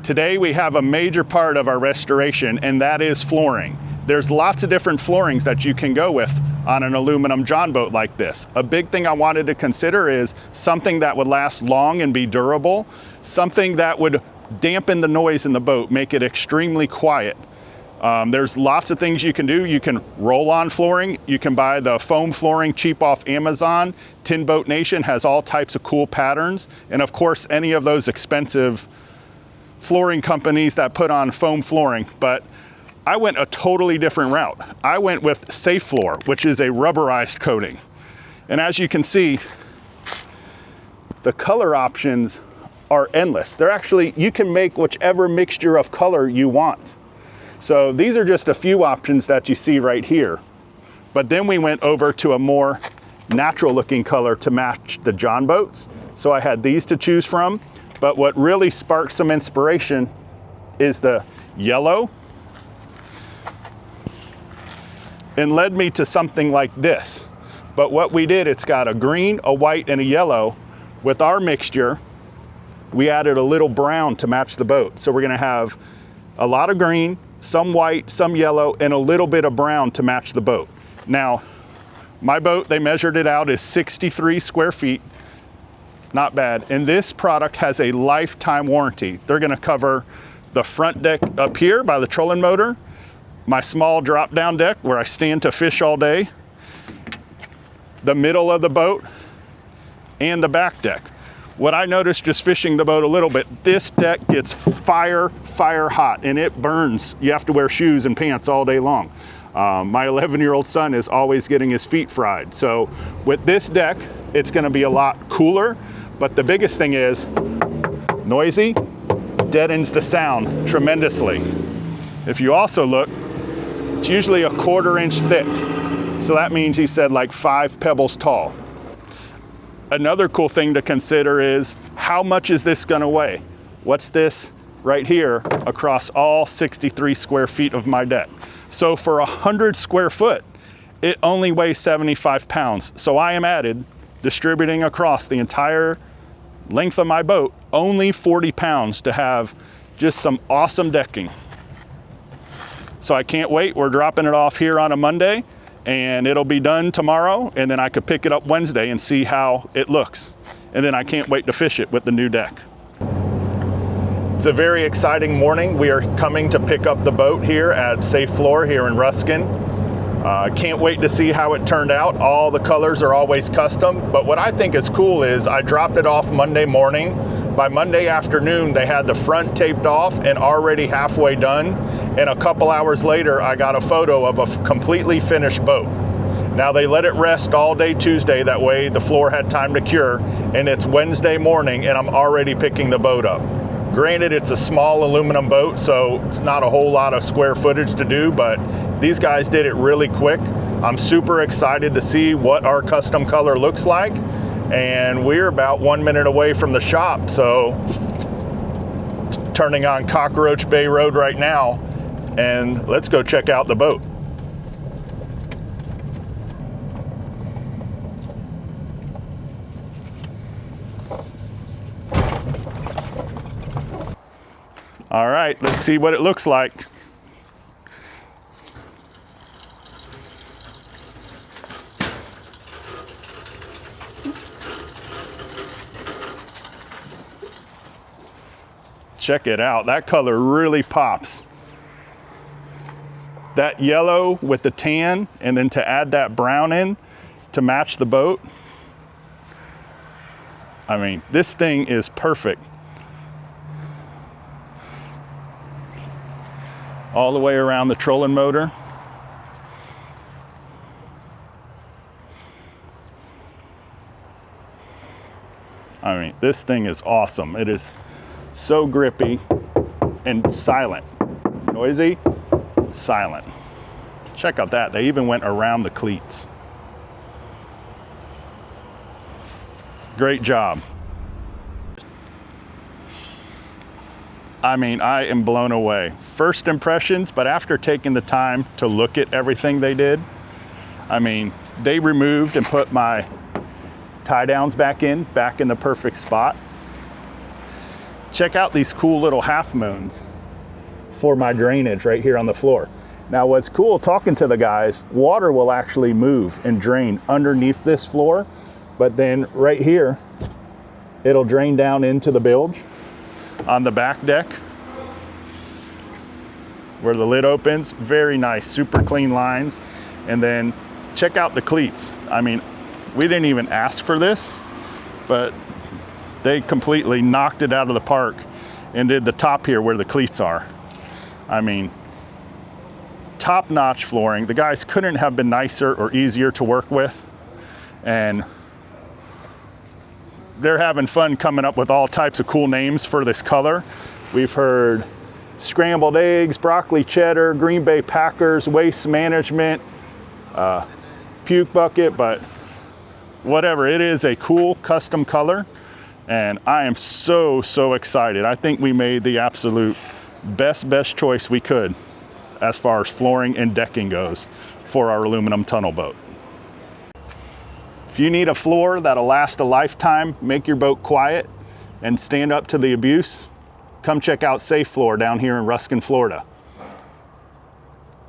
Today we have a major part of our restoration, and that is flooring. There's lots of different floorings that you can go with on an aluminum John boat like this. A big thing I wanted to consider is something that would last long and be durable, something that would dampen the noise in the boat, make it extremely quiet. There's lots of things you can do. You can roll on flooring. You can buy the foam flooring cheap off Amazon. Tin Boat Nation has all types of cool patterns. And of course, any of those expensive flooring companies that put on foam flooring. But I went a totally different route. I went with Safefloor, which is a rubberized coating. And as you can see, the color options are endless. They're actually, you can make whichever mixture of color you want. So these are just a few options that you see right here. But then we went over to a more natural looking color to match the John boats. So I had these to choose from. But what really sparked some inspiration is the yellow, and led me to something like this. But what we did, it's got a green, a white, and a yellow. With our mixture, we added a little brown to match the boat. So we're gonna have a lot of green, some white, some yellow, and a little bit of brown to match the boat. Now, my boat, they measured it out, is 63 square feet. Not bad. And this product has a lifetime warranty. They're gonna cover the front deck up here by the trolling motor, my small drop down deck where I stand to fish all day, the middle of the boat, and the back deck. What I noticed just fishing the boat a little bit, this deck gets fire hot, and it burns. You have to wear shoes and pants all day long. My 11-year-old son is always getting his feet fried. So with this deck, it's gonna be a lot cooler, but the biggest thing is noisy, deadens the sound tremendously. If you also look, it's usually a 1/4 inch thick. So that means he said like 5 pebbles tall. Another cool thing to consider is how much is this gonna weigh? What's this right here across all 63 square feet of my deck? So for 100 square foot, it only weighs 75 pounds. So I am added, distributing across the entire length of my boat, only 40 pounds to have just some awesome decking. So I can't wait. We're dropping it off here on a Monday, and it'll be done tomorrow, and then I could pick it up Wednesday and see how it looks. And then I can't wait to fish it with the new deck. It's a very exciting morning. We are coming to pick up the boat here at Safefloor here in Ruskin. Can't wait to see how it turned out. All the colors are always custom, but what I think is cool is I dropped it off Monday morning. By Monday afternoon, they had the front taped off and already halfway done. And a couple hours later, I got a photo of a completely finished boat. Now they let it rest all day Tuesday, that way the floor had time to cure, and it's Wednesday morning and I'm already picking the boat up. Granted, it's a small aluminum boat, so it's not a whole lot of square footage to do, but these guys did it really quick. I'm super excited to see what our custom color looks like, and we're about 1 minute away from the shop, so turning on Cockroach Bay Road right now, and let's go check out the boat. All right, let's see what it looks like. Check it out, that color really pops. That yellow with the tan, and then to add that brown in to match the boat. I mean, this thing is perfect. All the way around the trolling motor. I mean, this thing is awesome. It is so grippy and silent. Noisy, silent. Check out that, they even went around the cleats. Great job. I mean, I am blown away. First impressions, but after taking the time to look at everything they did, I mean, they removed and put my tie downs back in the perfect spot. check out these cool little half moons for my drainage right here on the floor. Now what's cool, talking to the guys, water will actually move and drain underneath this floor, but then right here, it'll drain down into the bilge on the back deck where the lid opens. Very nice, super clean lines. And then check out the cleats. I mean, we didn't even ask for this, but they completely knocked it out of the park and did the top here where the cleats are. I mean, top-notch flooring. The guys couldn't have been nicer or easier to work with. And they're having fun coming up with all types of cool names for this color. We've heard scrambled eggs, broccoli cheddar, Green Bay Packers, waste management, puke bucket, but whatever, it is a cool custom color, and I am so excited. I think we made the absolute best choice we could as far as flooring and decking goes for our aluminum tunnel boat. If you need a floor that'll last a lifetime, make your boat quiet, and stand up to the abuse, come check out Safefloor down here in Ruskin, Florida.